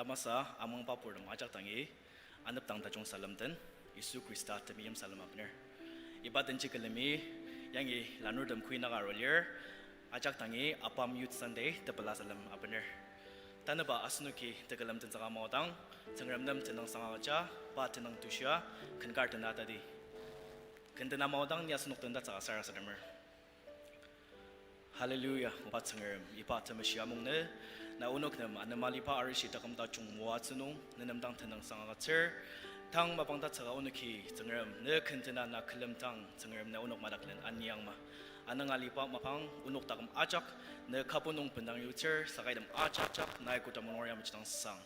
tamasa amang papur majak tangi anap tang tajong salam ten Isu Krista temiyam salam apner iba ten chikalemi yangi lanur dam kui naga earlier ajak tangi ABAM Youth Sunday tepala salam apner tanaba asnuki tegalam ten sanga mautang sengram dam tenang sanga cha ba tenang tusya kenkar tena tadi kendena mautang ni asnuk tenda sanga sara sadamer Hallelujah upat sengram ipa temasya mungne na unok nam anamali pa arishi takam ta chung muatsunung nenam dang tenang sanga cher tang mapangta tsaga unuki tsengram ne kentena na kelam tang tsengram na unok madaklen anyang ma anang alipa mapang unok takam ajak ne kapunong pendang yucher sakai dam ajak na ikuta monoria mchitang sang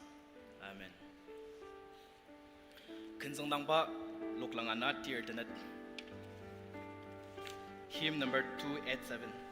amen kenzang dang ba loklang anat tier tenet hymn number 287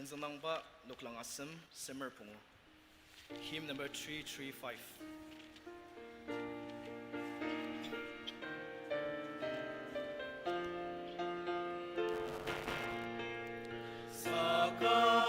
Kenzanang ba loklang asem simmer pungo hymn number 335 Sa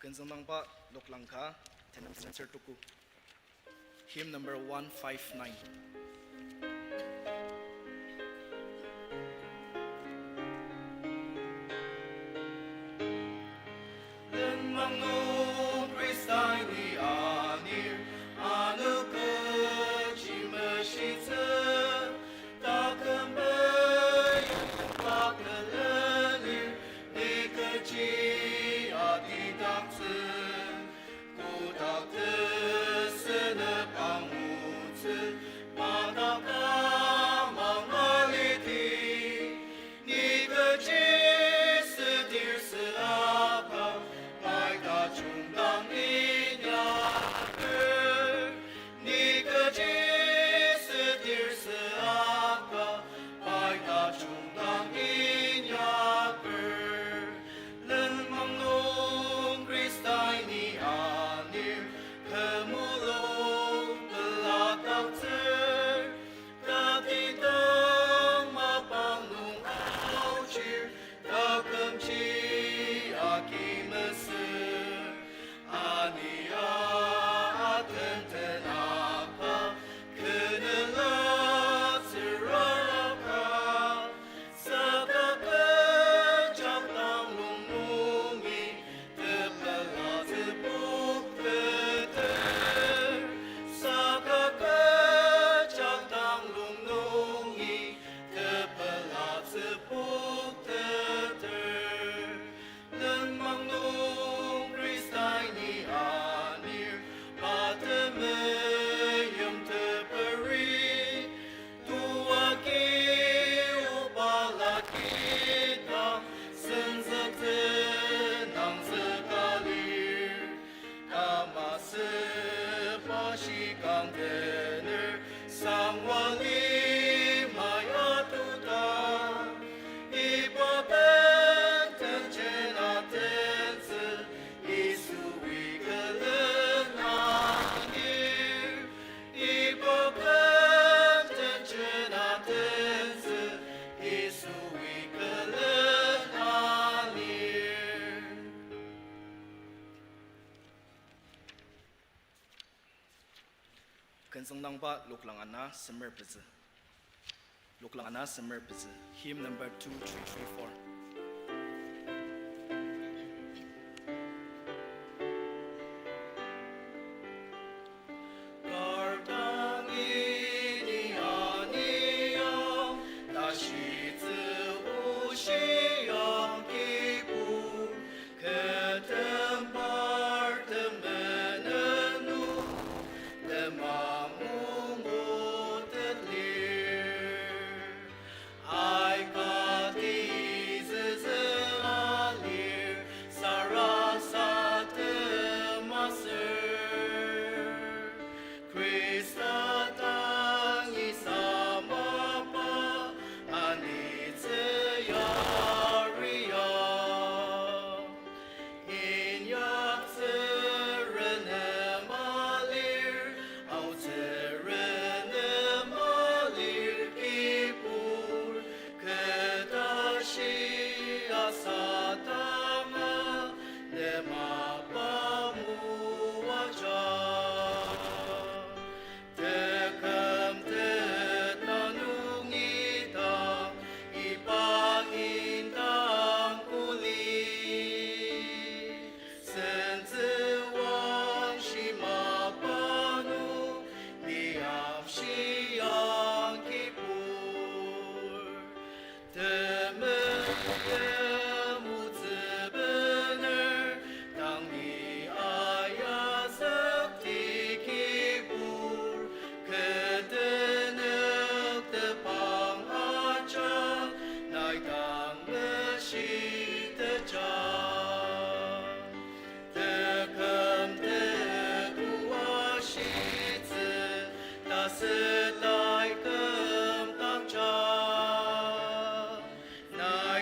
Kensang pa Loklangka, Tenam Sensor Tuku. Hymn number 159. Kensang pa Loklangana Summer Pizza. Loklangana Summer Pizza. Hymn number 2334.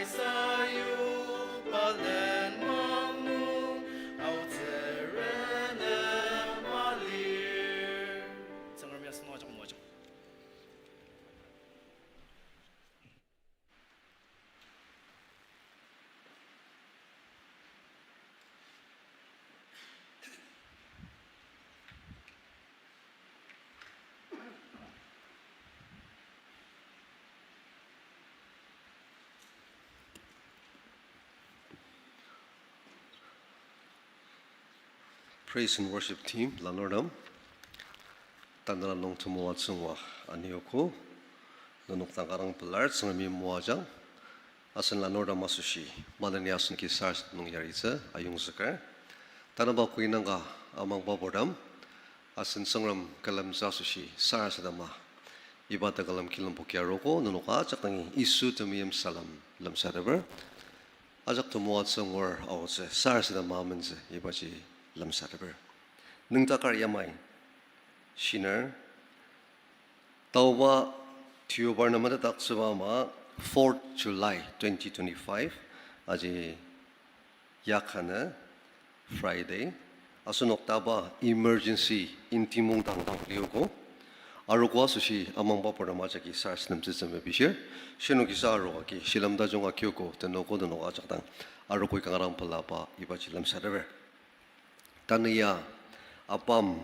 Sai praise and worship team lanordam tandala nong tumo atsungwa anioko nanok tangarang pelar sangami muajang asan lanordam asushi madani asun ki sars nong yaritsa ayung zakar tanaba kuinanga amang babodam asan sangram kalam zasushi sars dama ibata kalam kilam pokiaroko nanoka chaktangi isu tumiyam salam lam saraber ajak tumo atsungwar awse sars dama menze ibachi lam saraber nungtakar yamai Shiner Tauba Tubar Namada Taksubama 4th July 2025 Aji Yakana Friday Asun Oktaba Emergency Intimung Tangtang Lioko Arugwa Sushi Amang Baparamachaki Sars Namsisame Bishir Shinuki Saro Ki Shilamda Jonga Kyoko Tenoko no Ajakang Arukui Kangaram Palapa Ibachilam Sadaver Tania ABAM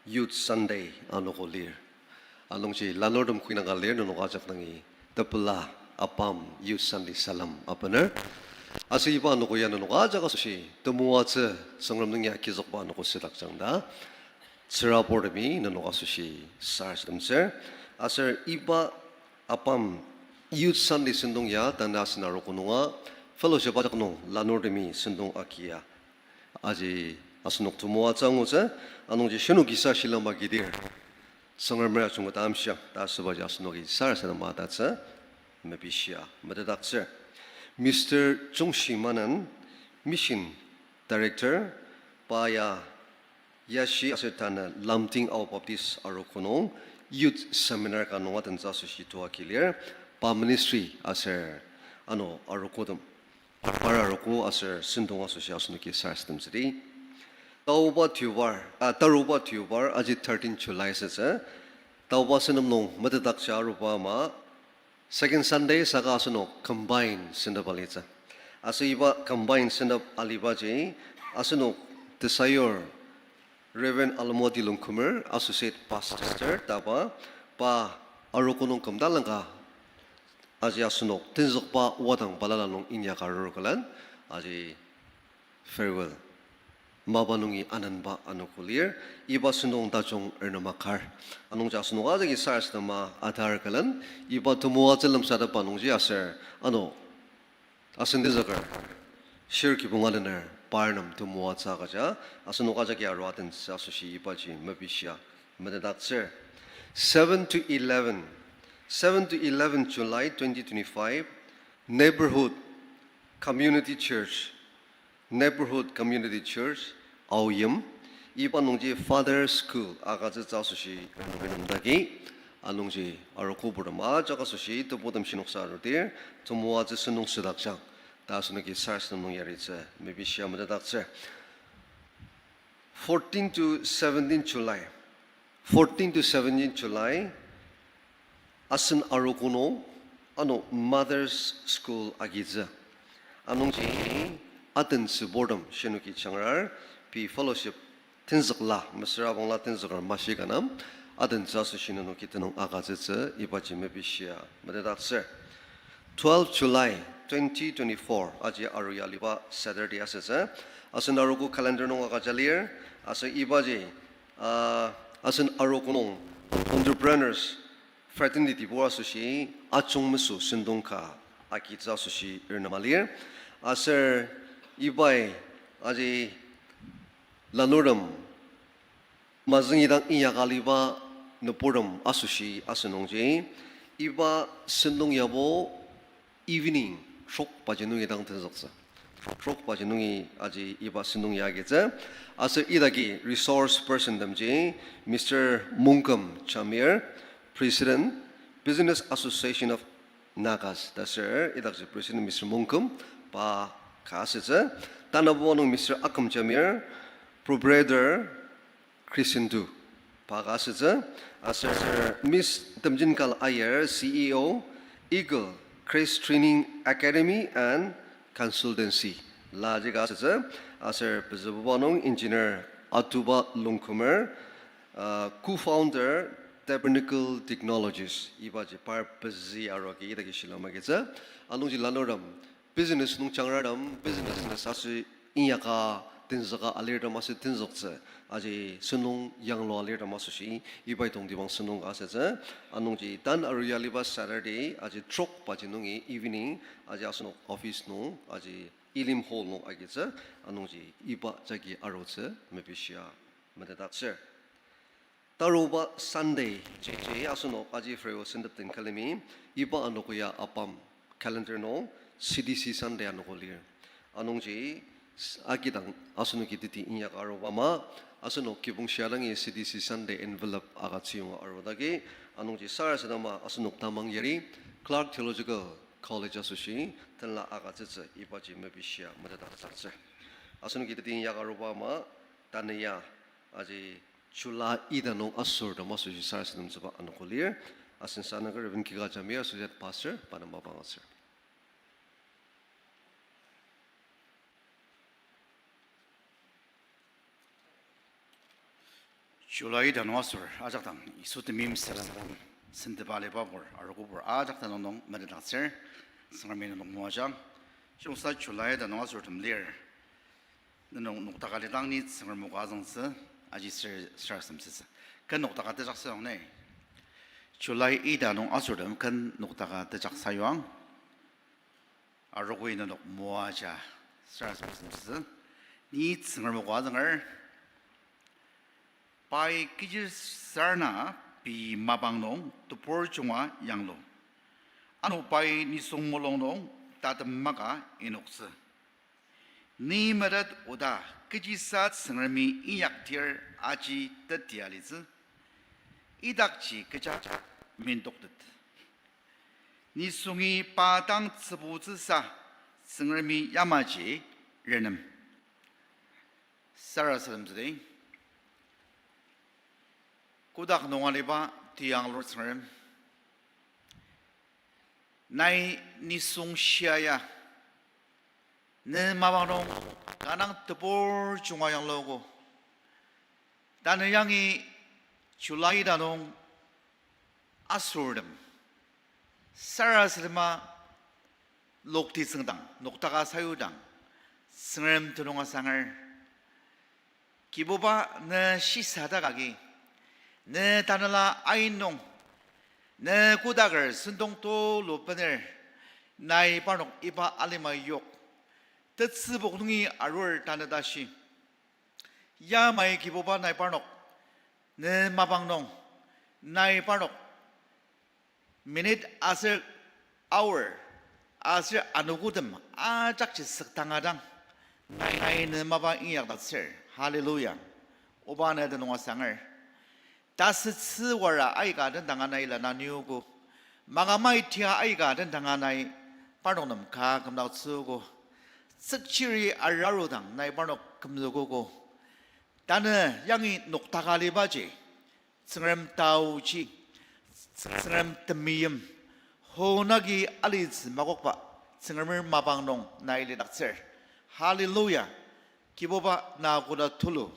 Youth Sunday anoko lir anong si lanordom kuina galir no ngajak nangi tapula ABAM Youth Sunday salam apaner asi iba anoko yan no ngajak aso tumuwa tse sangram nangya kizok ba anoko silak jangda tsira bordemi no aso si sars damser aser iba ABAM Youth Sunday sendong ya tanas naroko nunga fellowship ajak no lanordemi sendong akia aji asunok tumuwa tsangusa anong shinu gisa shilam magidir sangar mera chunga tamsha tasaba asunok isar sana matatsa mabisha madadakser Mr. Chungshi Manan Mission Director Paya Yashi Asertana Lamting Ao Baptist Arogo Youth Seminar kanong watan zasu shituwa kilir pa ministry aser ano arokodam para aroko aser sindong asosiasyon ki sar system city Tauba Tubar aji 13 July saja Tauba senam nong matadak rupa ma second Sunday saka asuno combine sendap alita asu iba combine sendap alibaji asuno desayor Reverend Almodi Lungkumer Associate Pastor taba pa arokunong kamdalanga aji asuno tinzok pa wadang balalanong inya karurukalan aji farewell Mabanungi ananba anukulir iba sunong dajong ernamakar anong jasunong ajagi sars nama adhar kalan iba tumuwa jalam sada panungji aser ano asendezakar shirki bungalaner parnam tumuwa tsagaja asunong ajagi arwaten asushi ibaji mabisha madadakser 7 to 11 July 2025 Neighborhood Community Church Aoyam ibanongji Father School agaza zasushi benamdagi anongji arokubura jagasushi to bodam shinoksarudir to muaze sunung sedakjang dasunagi sars nong yaritse maybe shamadakse 14 to 17 July asan arokuno ano Mother's School agiza anongji Athens boredom shenuki changrar pi fellowship tinzakla masra bangla tinzakar mashiganam Athens asu shinano kitanong agazetse ibaji mebishia madadakse 12 July 2024 aji aruyaliba Saturday asese asan arogo calendar nong agajalir asa ibaji asan arogo nong entrepreneurs fraternity bo asushi achong mesu sindongka akitza asushi irnamalir aser Ibai aji lanuram mazingidang iyakaliba nupuram asushi asunongji iba sendong yabo evening shok pajinungidang tenzaksa shok pajinungi aji iba sendong yageza asa idagi resource person damji Mr. Mungkam Chamir President Business Association of Nagas dasir idagi President Mr. Mungkam pa Kasitza, Tanabonong Mr. Akam Jamir, Proprietor Chrisindu, Pakasitza, as Miss Tamjinkal Ayer, CEO, Eagle, Grace Training Academy and Consultancy, Lajigasitza, as Pazabonong Engineer Atuba Lungkumer, co-founder Tabernacle Technologies, Ibaji Parpazi Aroki, the Gishilamagiza, Alonji Lanoram. Business nung changradam business na sasu inyaka tinzaka alerta masu tinzokse aji sunung yang lo alerta masu shi ibai tong dibang sunung asetse anung ji dan aruyaliba Saturday aji trok paji nungi evening aji asunok office nung aji ilim hall nung agitse anung ji iba jagi arotse mebishia mededatse taruba Sunday je asunok aji freo sindaptin kalimi iba anokuya ABAM calendar no CDC Sunday anokolir anung ji agidang asunok ititi inyak arobama asunok kibung sialangi CDC Sunday envelope agatsiung arodagi anung ji sarasadama asunok tamang yeri Clark Theological College asushi tenla agatse ibaji mebishia medadatse asunok ititi inyak arobama tanaya aji Chula idanong asur da masu sarasadam zaba anokolir asin sanagar even kiga jamia associate pastor panambabang asir July dan wasur ajak tang isut mim salam sendebale babur arugubur ajak tan nong medadatser sangamin nong muajang jungsa July dan wasur tumlir nong noktakali tang ni sangar mukazang se aji ser samsis kan noktakat jak sayong ne July ida nong asur dam kan noktakat jak sayong arugui nong muaja ser samsis ni sangar mukazang pai kijir sarna pi mabang tu por chunga yanglo anu pai ni song molong nong tatamaga inokse ni marat oda kiji sat sangrami iyak tier aji tatializ idakchi keja mindokdet ni sungi padang tsibuzi sa sangrami yamaji renem sarasalamzde kudak nongaliba tiang lord srem nai nisung siaya ne mabanong kanang tepor chungayang logo dan yangi July danong asurdem sarasrema lokti sengdang noktaka sayudang srem tunonga sangar kiboba ne sisada gagi 내 다늘라 아인농 내 구닥을 순동도 로뻔을 나이 바녹 이바 알리마욕 뜻스복둥이 아루를 다느다시 야마이 기보바 나이 바녹 내 마방농 나이 바녹 minute 아슬 hour 아슬 아누구듬 아작지 석당하당 나이 내 마방 이약다슬 할렐루야 오바네드 농화상을 다스 츠워라 아이가 된당하나이 라나니우고 마가마이티아 아이가 된당하나이 바로놈 가금나우 츠우고 쓱치리 알라로당 나이 바로 금르고고 나는 양이 녹타가리바지 승람 다우지 승람 뜸미임 호나기 알리즈 마곡바 승람을 마방농 나이리 닥셀 할렐루야 기보바 나고라 툴루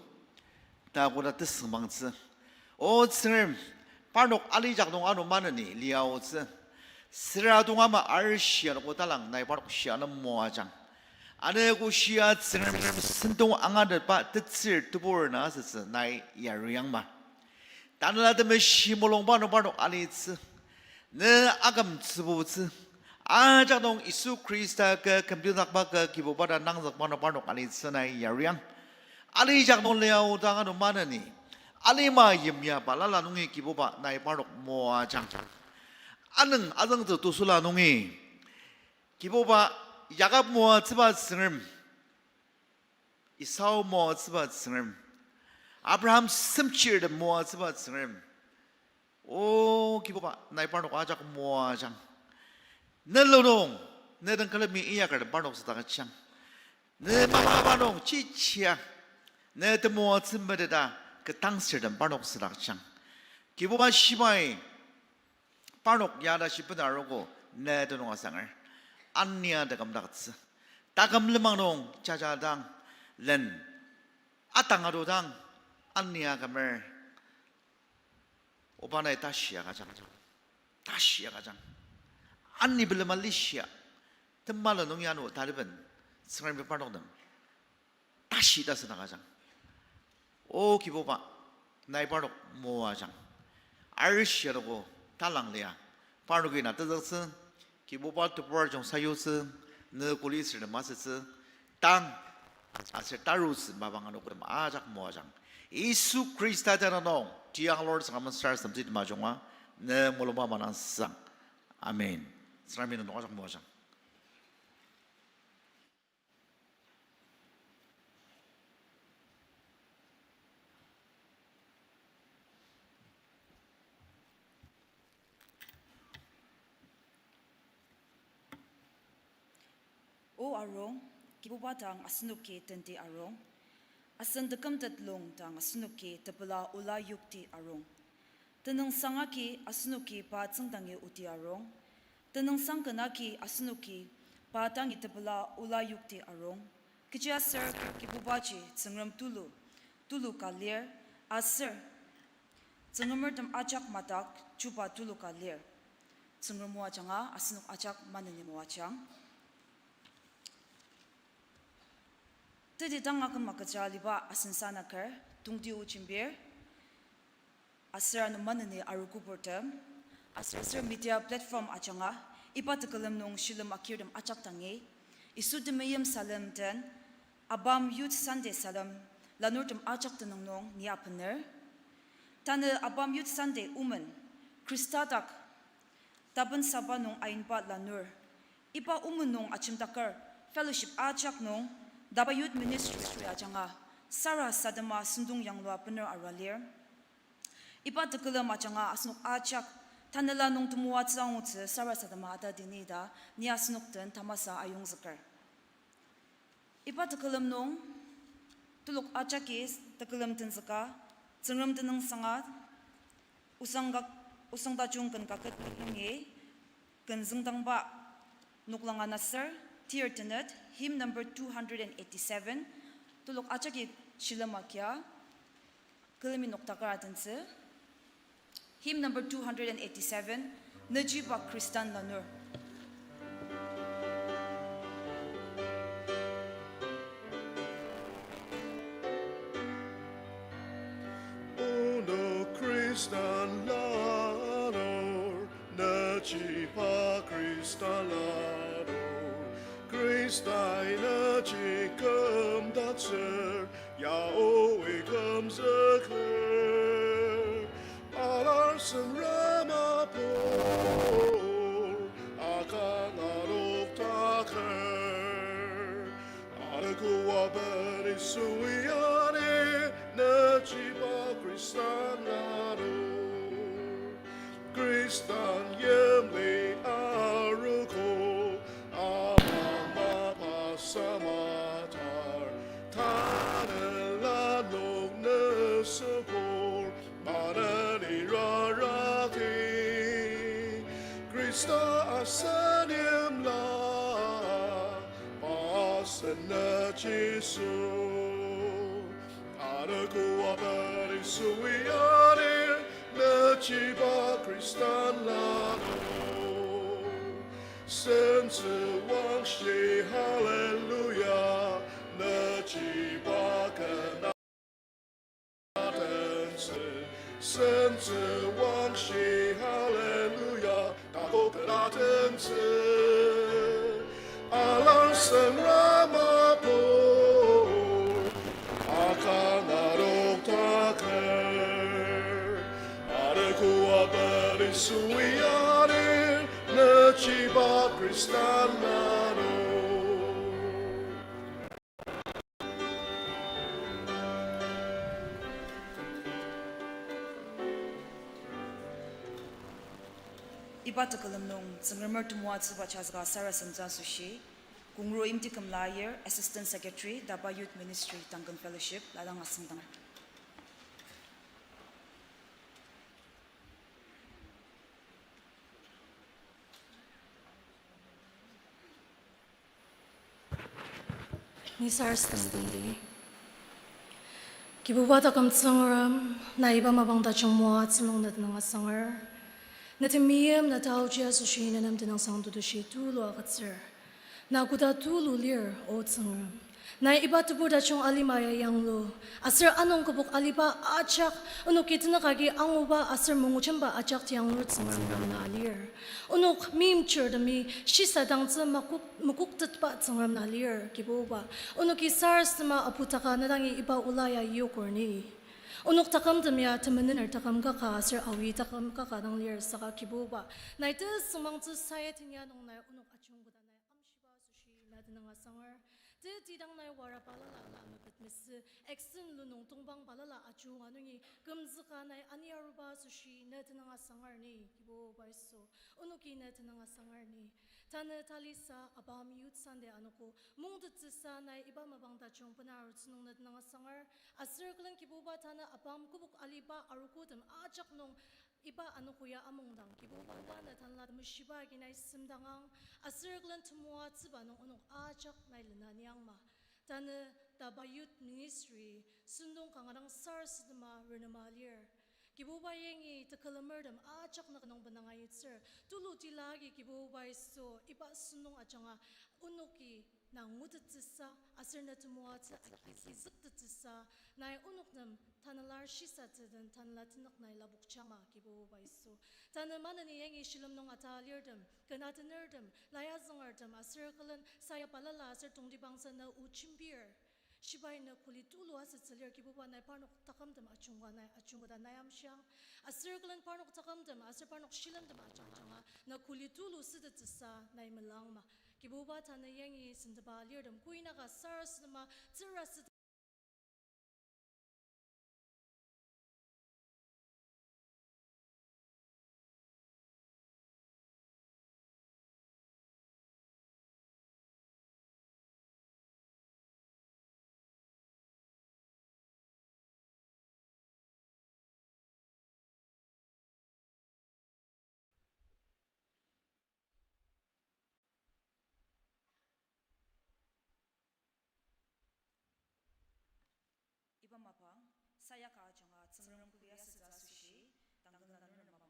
나고라 뜻승망츠 오 승을 바로 알리작동 아노 마느니 리아오스 스라동아마 알시아노고 달랑 나이 바로 시아는 모아장 아내고 시아 승을 선동 앙아들 바 뜻을 두보를 나서스 나이 야루양마 다늘라드메 시몰롱 바로 알리스 네 아감 츠보츠 아작동 이수 크리스타 그 컴퓨터박 그 기보바다 낭작 바로 알리스 나이 야루양 알리작동 레아오당 아노 마느니 알리마 임야 발랄라 농이 기보바 나이 바로 모아장 아능 아정도 도술라 농이 기보바 야갑 모아 츠바 승을 이사오 모아 츠바 승을 아브라함 심치르 모아 츠바 승을 오 기보바 나이 바로 아작 모아장 넬로농 내든 클럽이 이야기를 바로 쓰다가 창 내 마마바농 지치야 내든 모아 츠바데다 그 당시는 바녹스락창 기보바 시바이 바녹 야다 싶은 알고 내도는 화상을 안니아다 감닥스 따감르망농 자자당 렌 아땅아도당 안니아 감을 오바나의 다시야 가장 안니블르말리시아 뜸말로 농야노 다르번 승얼미 바녹them 아시다 쓰나가장 오 기보바 나이바로 모아장 알시라고 달랑래야 바로기나 뜨덕스 기보바 투버정 사요스 너고리스를 마스스 땅 아세 따루스 마방하노 그럼 아작 모아장 예수 그리스도잖아노 디앙 로드 상만 스타스 섬짓 마종아 네 몰로마 만한상 아멘 사람이는 아작 모아장 O arong, kibubatang asnuki tenti arong, asan dekam tatlong tang asnuki tepela ula yukti arong. Tenang sangaki asnuki pa tsangtangi uti arong, tenang sangkanaki asnuki pa tangi tepela ula yukti arong. Kija sir kibubachi tsangram tulu kalir, asir tsangamar tam ajak matak chupa tulu kalir. Tsangram muachanga asnuk ajak manani muachang. Tadi tang akan makajaliba asinsana kar tungti uchimbir asra no manani aruku portam asra media platform achanga ipatakalam nong shilam akirdam achak tangi isudemayam salam dan ABAM Youth Sunday salam lanurtam achak tanong nong niapaner tana ABAM Youth Sunday uman kristatak taban sabanong ainpa lanur ipa uman nong achimtakar fellowship achak nong DABA Youth Ministry ajanga Sarah Sadama Sundung Yanglwa Pener Aralir Ipa Tekula Machanga Asnuk Achak Tanala Nung Tumua Tsang Sarah Sadama Ada Dinida Nia Snukten Tamasa Ayung Zakar Ipa Tekulam Nung Tuluk Achakis Tekulam Tenzaka Tsengram Tenang Sangat Usangda Jungkan Kakat Nge Genzungdang Ba Nuklanga Nasser Tier Tenet, hymn number 287, tulok achaki shilamakya, kalimi noktakar atanse. Hymn number 287, Najiba Kristan Lanur. Uno Kristan Lanur, Najiba Kristan Lanur. Christina Jacob Datser, Yahweh comes a clear, Alarson Ramapur, Akanarok Taker, Arakuwa Bari Suiane, Najiba Kristan Lado, Kristan Yemli Aruko. Samatar Tanela Log Nesapor Manani Rarati Krista Asaniam La Pasana Jesu Arakuwa Bari Suiane Najiba Kristan Lado Sense Wangshi Hallelujah Najiba Kanatense Sense Wangshi Hallelujah Kako Kanatense Alarsan Ramapo Akanarok Taker Arakuwa Bari Suiyane Najiba Kristan Lado. Iba tekalam nong tsangramer tumuat subachazga Sarah Samza Sushi, Kungro Imtikam Layer, Assistant Secretary, DABA Youth Ministry, Duncan Fellowship, Lalang Asangdang. Ni sarstandi. Kibubata kam tsangaram na iba mabang dachong muat salong nat nga sangar. Natimiyam na tao jia sushi na nam tinang sang tudushi tulo akatsir. Na kuda tulo lir o tsangaram. Na iba tubo da chung alimaya yang lo. Asir anong kubuk aliba achak. Unuk kitna kagi anguba asir munguchamba achak tiang lut sangram na alir. Unuk mim chur da mi shisa dangzi mukuk tatpa sangram na alir kibuba. Unuk isars ma aputaka nadangi iba ulaya yokorni. Unuk takam damya tamanin takam kaka asir awi takam kaka dang lir saka kibuba. Na ito sumang tu saya tingya nung na unuk achung buda na amshiba sushi na dinanga sangar. Tidang na wara palala na mabit mis exen lunong tungbang palala achu anungi gumzka na aniaruba sushi na tinanga sangar ni kibo baiso unuki na tinanga sangar ni tana talisa ABAM youth sunday anuko mungdutsa na iba mabangda chung panaru tsunong na tinanga sangar asirklan kibo ba tana ABAM kubuk aliba arukutam ajak nong iba ano kuya among dang kibo banda na tanla mushiba ginay simdangang asirglan tumwa tsiba nung unong ajak na ilananyang ma tana DABA youth ministry sundong kangarang SARS dama renamalir kibo ba yengi takalamerdam ajak na kanong banangay sir tulu tilagi kibo ba so iba sundong ajanga unoki na ngutatsisa asir na tumwa tsa akiziktatsisa na unok nam tanalar shisa tsadan tanlatinak na ilabuk chama kibo baiso tanamana ni yangi shilam nong atalirdam kanatanerdam layazangardam asirkalan saya palala asir tungdi bangsa na uchimbir shibay na kulitulu asir salir kibo ba na parnok takamdam achunga da nayam siyang asirkalan parnok takamdam asir parnok shilandam achanga na kulitulu sidatsisa na imalangma kibo ba tana yangi sindaba lirdam kuina ka SARS nama tsira Iba mapa saya ka changa tsangram kuya sa sushi tanggal na mapa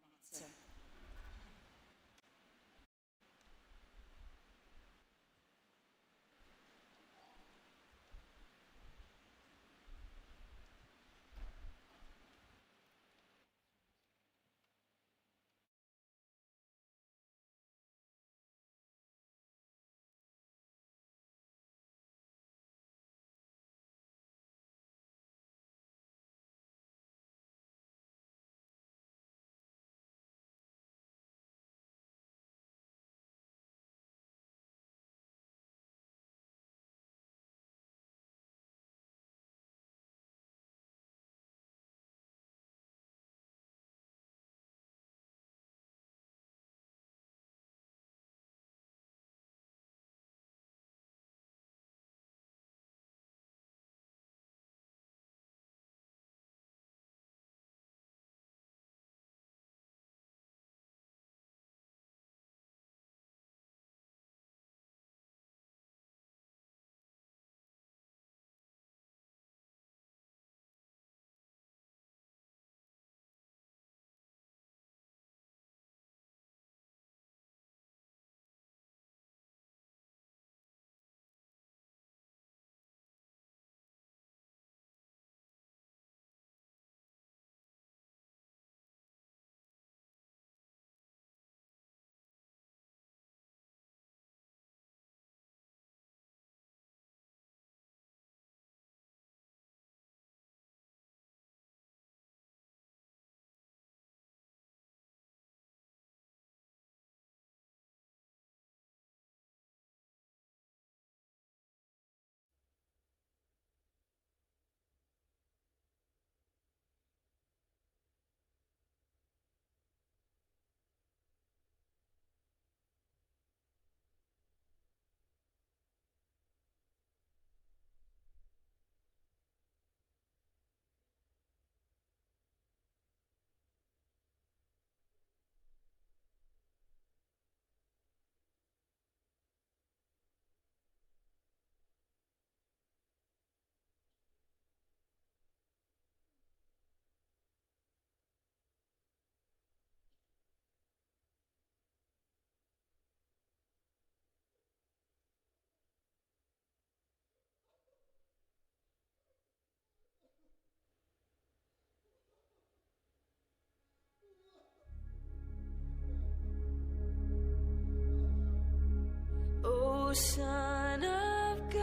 O Son of God,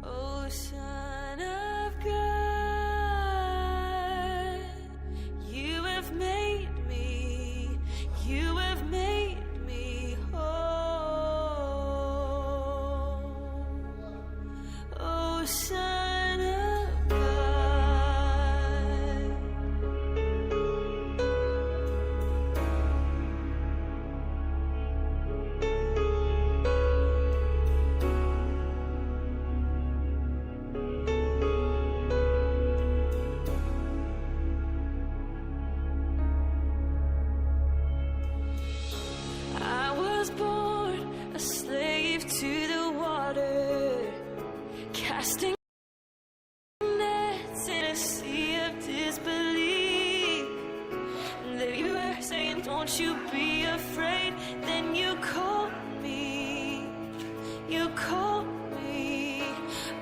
O Son of God, you have made me whole. O Son of God. I was born a slave to the water, casting nets in a sea of disbelief. And there you were saying, don't you be afraid. Then you called me,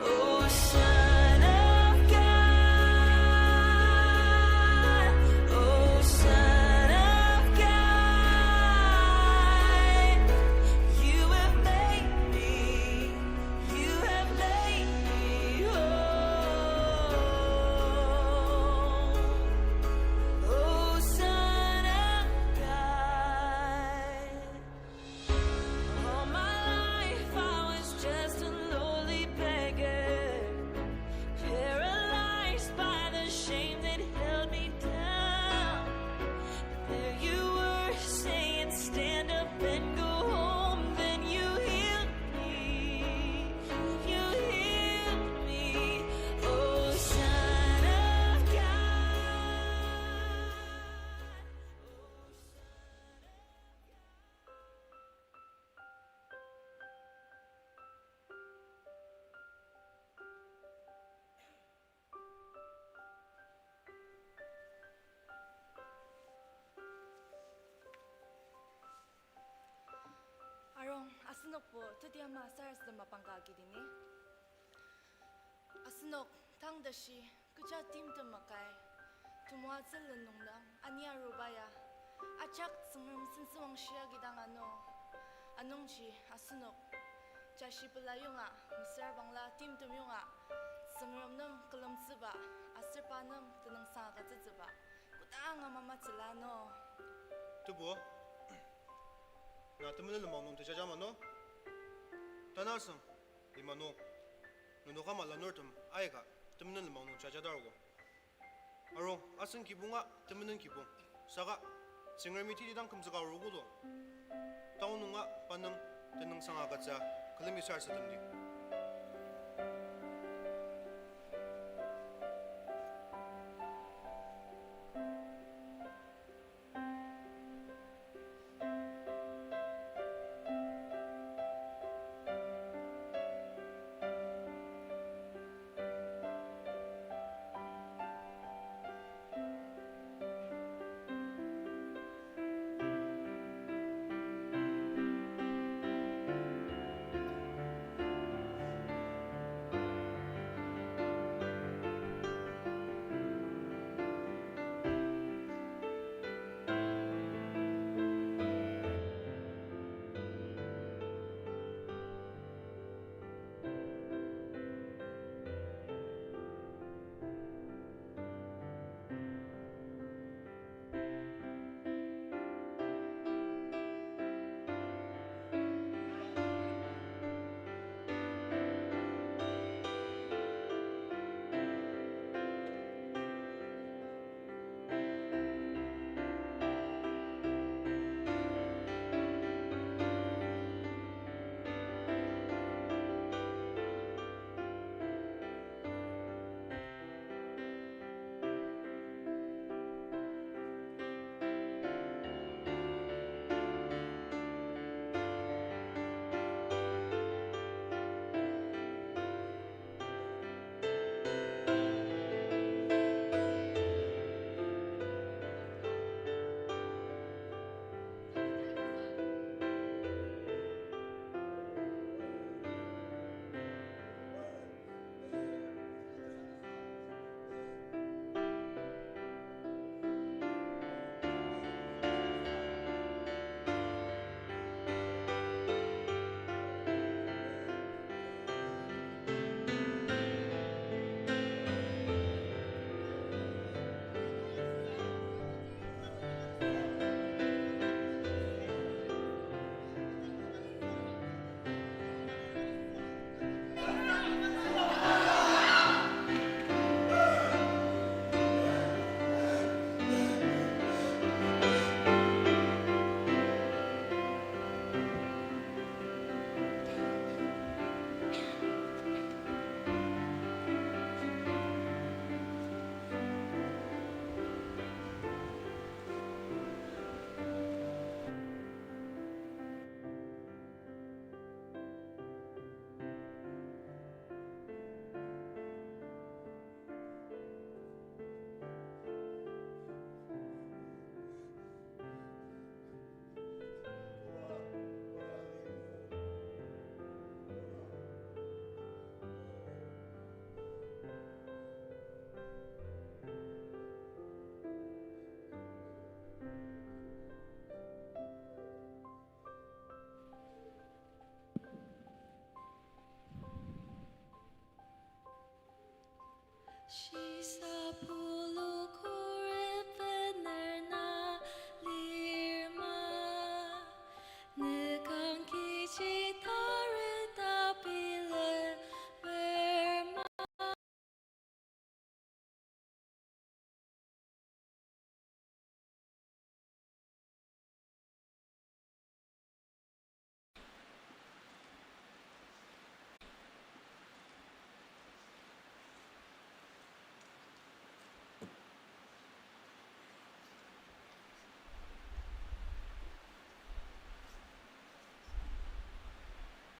oh Son of God, oh Son of God, you have made me whole. Oh Son of God. All my life I was just a lowly beggar, paralyzed by the shame that held me down. But there you were saying, stand up and go home. Then you healed me, oh Son of God. Arong, asunok po, tadi ama SARS da mapangkagi din eh. Asunok, tang dashi, kucha tim da makay. Tumuha zilan nung lang, anya rubaya. Achak sungrum sinsuwang siya gidang anong chi, asunok. Jashi palayo nga, misar bangla tim tumyo nga. Sungrum nam kalam ziba, asir pa nam tanang sa kaziziba. Kutang nga mamatsila no. tubo na temen lemang nung teja mano tanasang di mano nuno kama la nortum aiga temen lemang nung teja dargo aro aseng kibunga temen kibung saga singar miti di dang kumsaga rogo do taununga panang tenang sanga katsa kalemi sar satamdi